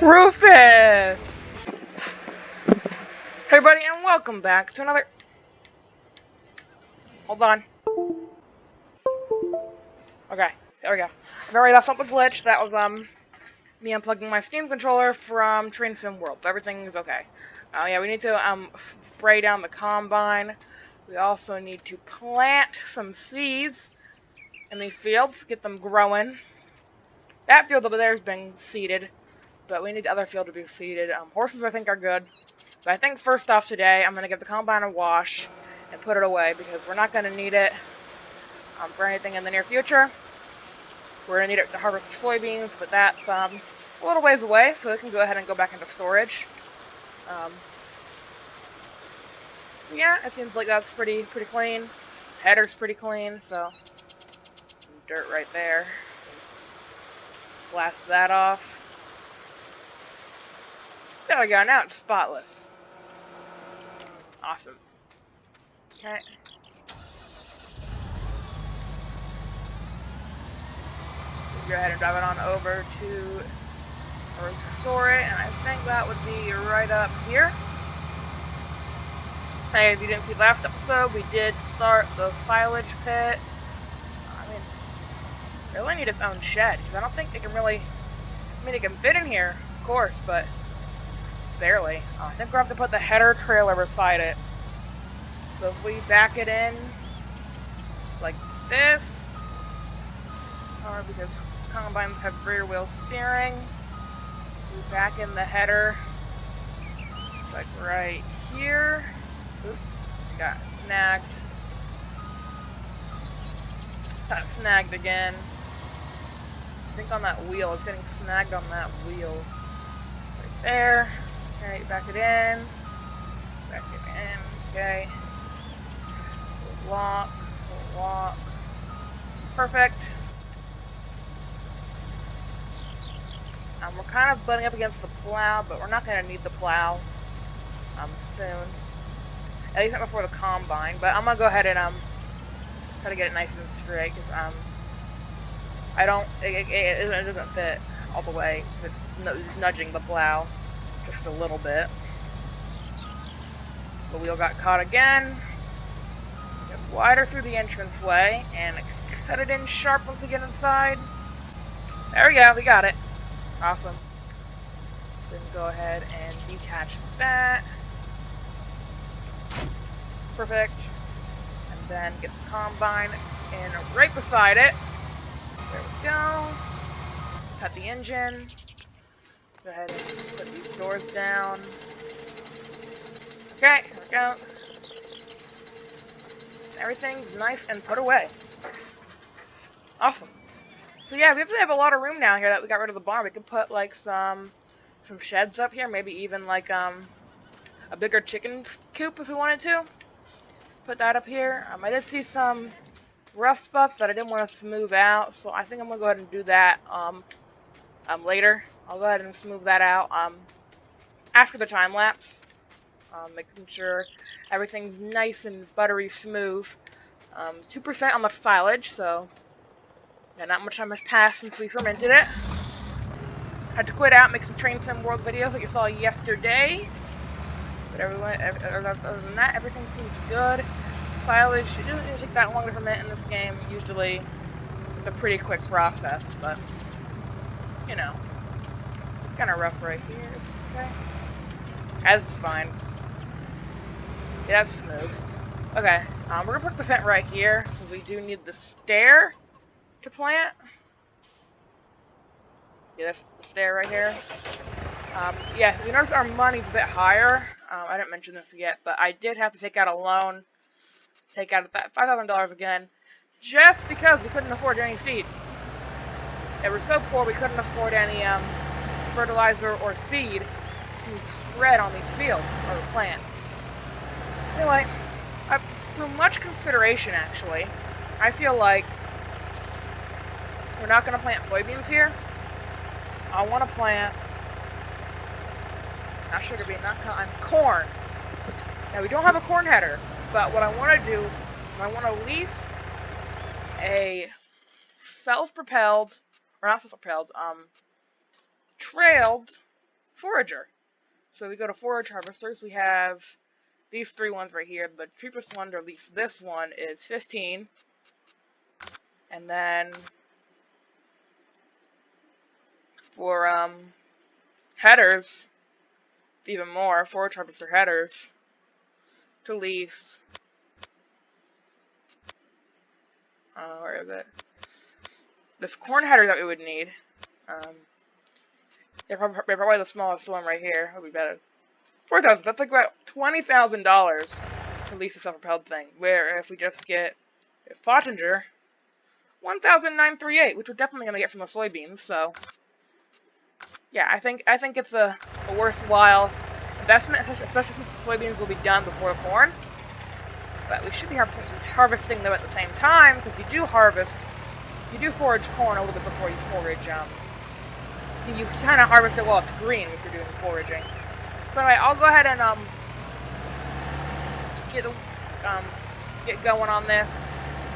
Rufus! Hey everybody, and welcome back to another... Hold on. Okay, there we go. I've already left up a glitch. That was, me unplugging my Steam controller from Train Sim World. So everything is okay. Yeah, we need to, spray down the combine. We also need to plant some seeds in these fields, get them growing. That field over there has been seeded, but we need the other field to be seeded. Horses, I think, are good. But I think first off today, I'm going to give the combine a wash and put it away because we're not going to need it for anything in the near future. We're going to need it to harvest soybeans, but that's a little ways away, so it can go ahead and go back into storage. Yeah, it seems like that's pretty clean. Header's pretty clean, so some dirt right there. Blast that off. There we go, now it's spotless. Awesome. Okay. Go ahead and drive it on over to or store it, and I think that would be right up here. Hey, if you didn't see last episode, we did start the silage pit. I mean, they really need its own shed, because I don't think they can really... I mean, it can fit in here, of course, but barely. I think we're going to have to put the header trailer beside it. So if we back it in like this, or because combines have rear wheel steering, we back in the header like right here. Oops, got snagged. Got snagged again. I think on that wheel, it's getting snagged on that wheel. Right there. Okay, back it in. Back it in. Okay. Walk. Walk. Perfect. We're kind of butting up against the plow, but we're not going to need the plow soon. At least not before the combine. But I'm going to go ahead and try to get it nice and straight, because I don't, it doesn't fit all the way. It's nudging the plow just a little bit. The wheel got caught again. Get wider through the entranceway and cut it in sharp once we get inside. There we go, we got it. Awesome. Then go ahead and detach that. Perfect. And then get the combine in right beside it. There we go. Cut the engine. Go ahead and put these doors down. Okay, here we go. Everything's nice and put away. Awesome. So yeah, we have a lot of room now here that we got rid of the barn. We could put like some sheds up here, maybe even like a bigger chicken coop if we wanted to. Put that up here. I did see some rough spots that I didn't want to smooth out, so I think I'm gonna go ahead and do that later. I'll go ahead and smooth that out after the time lapse. Making sure everything's nice and buttery smooth. 2% on the silage, so yeah, not much time has passed since we fermented it. Had to quit out, make some Train Sim World videos like you saw yesterday. But other than that, everything seems good. Silage, it doesn't even take that long to ferment in this game. Usually, it's a pretty quick process, but, you know, it's kind of rough right here. Okay. That's fine. Yeah, that's smooth. Okay, we're gonna put the vent right here, because we do need the stair to plant. Yeah, that's the stair right here. Yeah, you notice our money's a bit higher. I didn't mention this yet, but I did have to take out a loan. Take out that $5,000 again, just because we couldn't afford any seed. They were so poor we couldn't afford any fertilizer or seed to spread on these fields or plant. Anyway, through much consideration, actually, I feel like we're not going to plant soybeans here. I want to plant, not sugar bean, not corn. Now, we don't have a corn header, but what I want to do, I want to lease a self-propelled, or not self-propelled, trailed forager. So we go to forage harvesters. We have these 3 ones right here. The cheapest one, or at least this one, is 15. And then for headers, even more, forage harvester headers, to lease. Where is it? This corn header that we would need. They're probably the smallest one right here. Would be better. 4,000. That's like about $20,000 to lease a self-propelled thing. Where if we just get this Pottinger, 1,938, which we're definitely gonna get from the soybeans. So yeah, I think it's a worthwhile investment, especially since the soybeans will be done before the corn. But we should be harvesting them at the same time, because you do forage corn a little bit before you forage. You kind of harvest it while it's green if you're doing foraging. So anyway, I'll go ahead and get going on this,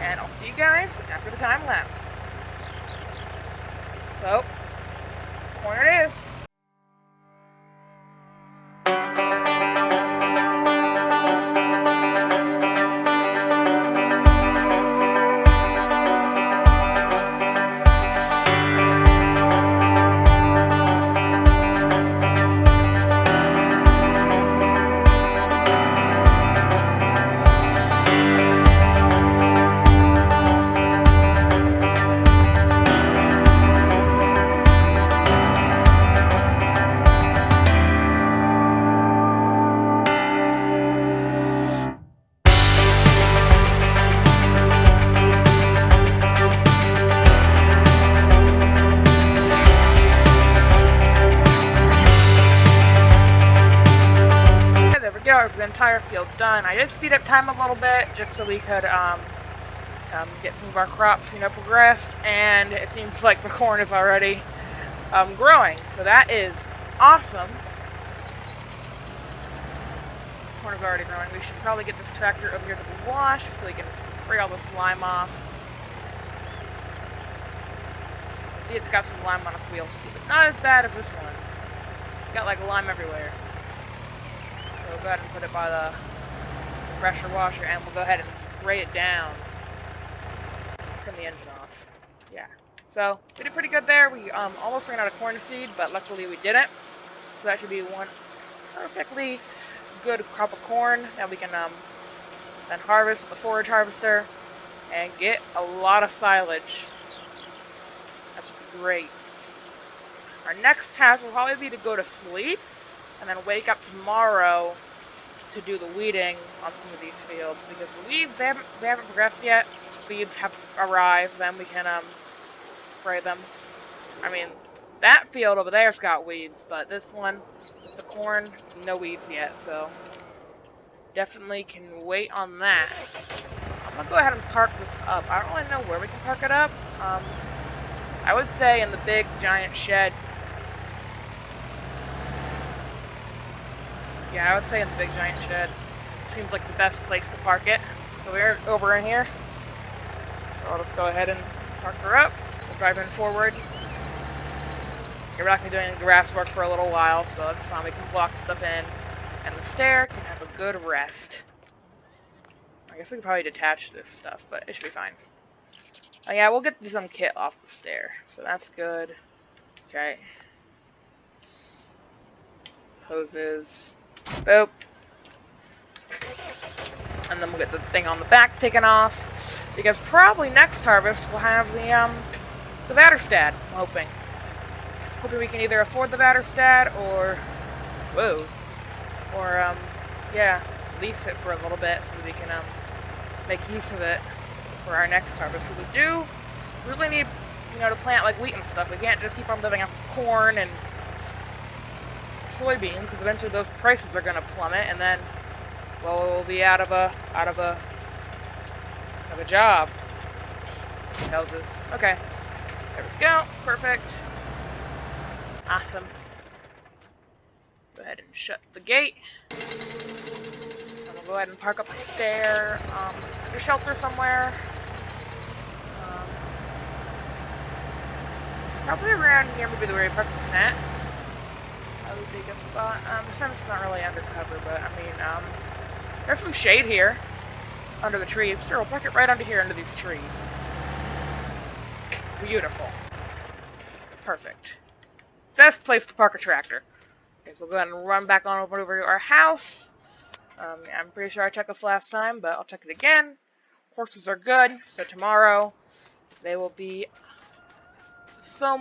and I'll see you guys after the time lapse. So, corn it is. The entire field done. I did speed up time a little bit just so we could get some of our crops, progressed, and it seems like the corn is already growing. So that is awesome. Corn is already growing. We should probably get this tractor over here to the wash so we can spray all this lime off. See, it's got some lime on its wheels too, but not as bad as this one. It's got like lime everywhere. So we'll go ahead and put it by the pressure washer, and we'll go ahead and spray it down. Turn the engine off. Yeah. So we did pretty good there. We almost ran out of corn seed, but luckily we didn't. So that should be one perfectly good crop of corn that we can then harvest with the forage harvester and get a lot of silage. That's great. Our next task will probably be to go to sleep and then wake up tomorrow to do the weeding on some of these fields, because the weeds, they haven't progressed yet. Weeds have arrived, then we can spray them. I mean, that field over there's got weeds, but this one, the corn, no weeds yet, so definitely can wait on that. I'm gonna go ahead and park this up. I don't really know where we can park it up. I would say in the big giant shed. Yeah, I would say in the big giant shed. Seems like the best place to park it. So we're over in here. So I'll just go ahead and park her up. We'll drive in forward. We're not going to be doing any grass work for a little while, so that's fine. We can block stuff in. And the stair can have a good rest. I guess we could probably detach this stuff, but it should be fine. Oh yeah, we'll get some kit off the stair. So that's good. Okay. Hoses. Boop. And then we'll get the thing on the back taken off, because probably next harvest we'll have the Vaterstad, I'm hoping. Hoping we can either afford the Vaterstad or, yeah, lease it for a little bit so we can make use of it for our next harvest. Because we do really need, to plant like wheat and stuff. We can't just keep on living off of corn and soybeans, because eventually those prices are going to plummet, and then, well, we'll be out of a job. Houses. Okay. There we go. Perfect. Awesome. Go ahead and shut the gate. And we'll go ahead and park up the stair. Your shelter somewhere. Probably around here would be the way we park the tent. would be a good spot. The fence is not really undercover, but I mean, there's some shade here under the trees. Sure, we'll park it right under here under these trees. Beautiful. Perfect. Best place to park a tractor. Okay, so we'll go ahead and run back on over to our house. I'm pretty sure I checked this last time, but I'll check it again. Horses are good, so tomorrow they will be so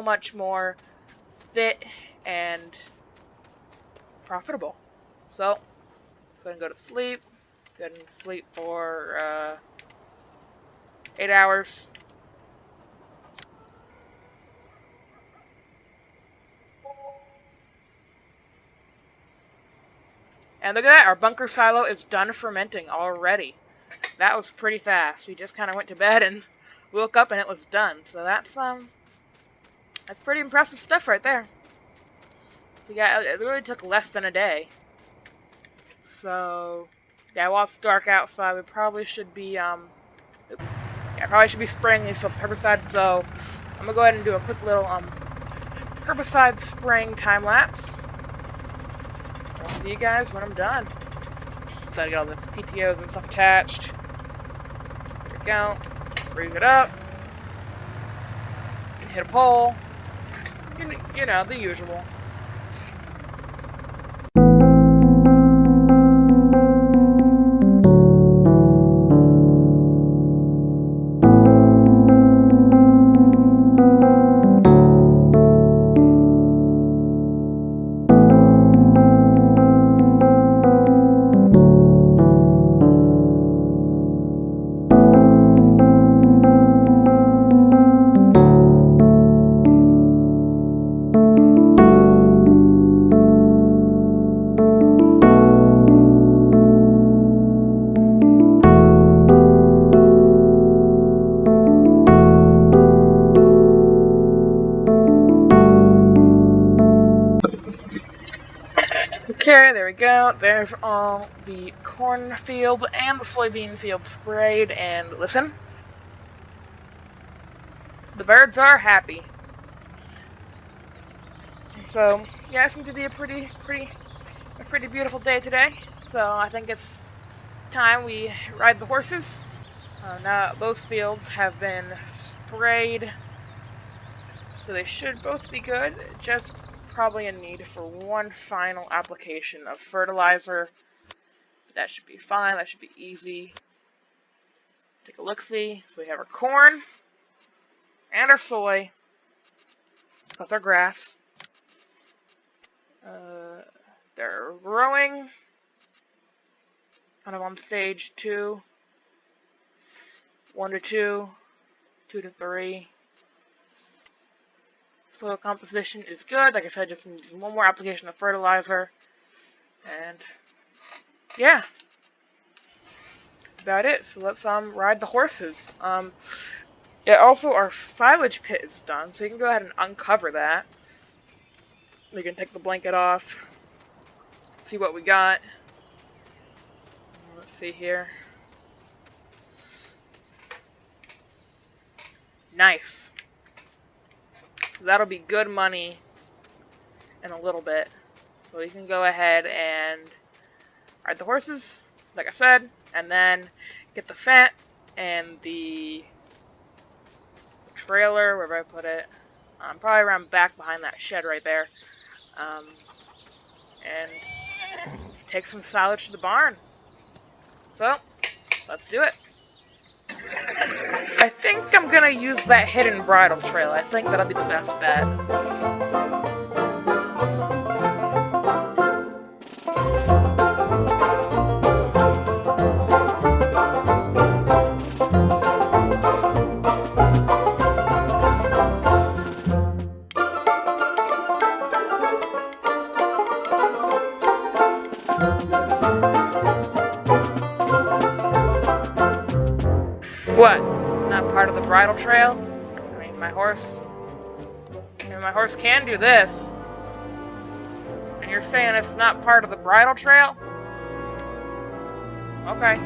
much more fit and profitable. So, go ahead and go to sleep. Go ahead and sleep for 8 hours. And look at that, our bunker silo is done fermenting already. That was pretty fast. We just kind of went to bed and woke up and it was done. So that's pretty impressive stuff right there. So yeah, it really took less than a day. So yeah, while it's dark outside, we probably should be spraying some herbicide. So I'm gonna go ahead and do a quick little herbicide spraying time lapse. I'll see you guys when I'm done. So I got all this PTOs and stuff attached. There we go. Freeze it up. Hit a pole. You know, the usual. Okay, there we go. There's all the cornfield and the soybean field sprayed, and listen, the birds are happy. So yeah, it's going to be a pretty beautiful day today. So I think it's time we ride the horses. Now those fields have been sprayed, so they should both be good. Just probably in need for one final application of fertilizer. But that should be fine. That should be easy. Take a look-see. So we have our corn and our soy. That's our grass. They're growing. Kind of on stage 2. 1 to 2. 2 to 3. Soil composition is good. Like I said, just need one more application of fertilizer. And yeah, that's about it. So let's ride the horses. Yeah, also our silage pit is done, so you can go ahead and uncover that. We can take the blanket off, see what we got. Let's see here. Nice. That'll be good money in a little bit. So you can go ahead and ride the horses, like I said, and then get the fat and the trailer, wherever I put it. Probably around back behind that shed right there. And take some silage to the barn. So, let's do it. I think I'm gonna use that hidden bridle trail. I think that'll be the best bet. What? Not part of the bridle trail? I mean, my horse can do this. And you're saying it's not part of the bridle trail? Okay.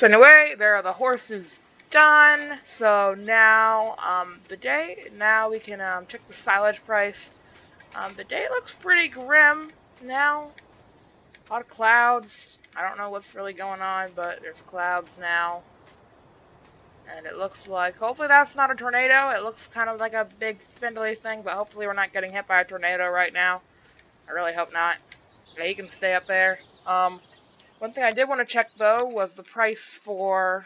So anyway, there are the horses done. So now, now we can check the silage price. The day looks pretty grim now. A lot of clouds. I don't know what's really going on, but there's clouds now. And it looks like, hopefully that's not a tornado. It looks kind of like a big spindly thing, but hopefully we're not getting hit by a tornado right now. I really hope not. Yeah, you can stay up there. One thing I did want to check, though, was the price for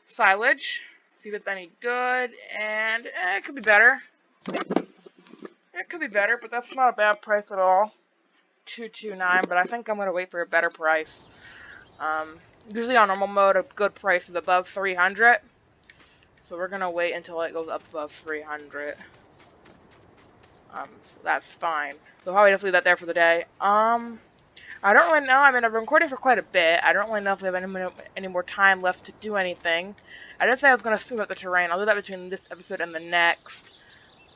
silage. See if it's any good, and it could be better. It could be better, but that's not a bad price at all. 229, but I think I'm going to wait for a better price. Usually on normal mode, a good price is above 300. So we're going to wait until it goes up above 300. So that's fine. So probably just leave that there for the day. I don't really know. I mean, I've been recording for quite a bit. I don't really know if we have any more time left to do anything. I did say I was going to smooth out the terrain. I'll do that between this episode and the next.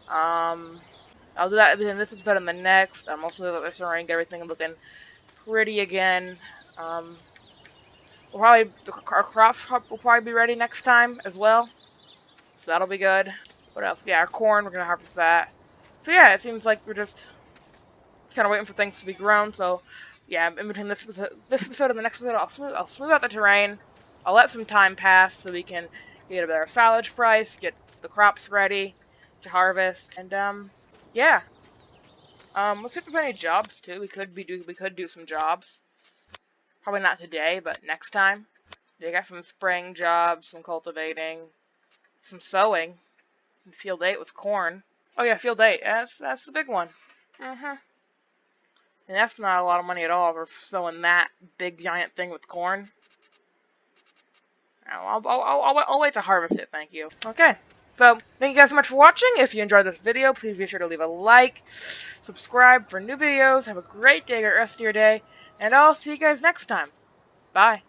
I'll do that between this episode and the next. I'll smooth out the terrain, get everything looking pretty again. Our crops will probably be ready next time as well. So that'll be good. What else? Yeah, our corn, we're going to harvest that. So yeah, it seems like we're just kind of waiting for things to be grown. So yeah, in between this episode and the next episode, I'll smooth out the terrain. I'll let some time pass so we can get a better silage price, get the crops ready to harvest, and yeah. Let's see if there's any jobs too. We could do some jobs. Probably not today, but next time. They got some spraying jobs, some cultivating, some sowing, and field 8 with corn. Oh yeah, field 8. That's the big one. And that's not a lot of money at all for sowing that big giant thing with corn. I'll wait to harvest it, thank you. Okay, so thank you guys so much for watching. If you enjoyed this video, please be sure to leave a like, subscribe for new videos. Have a great day, great rest of your day, and I'll see you guys next time. Bye.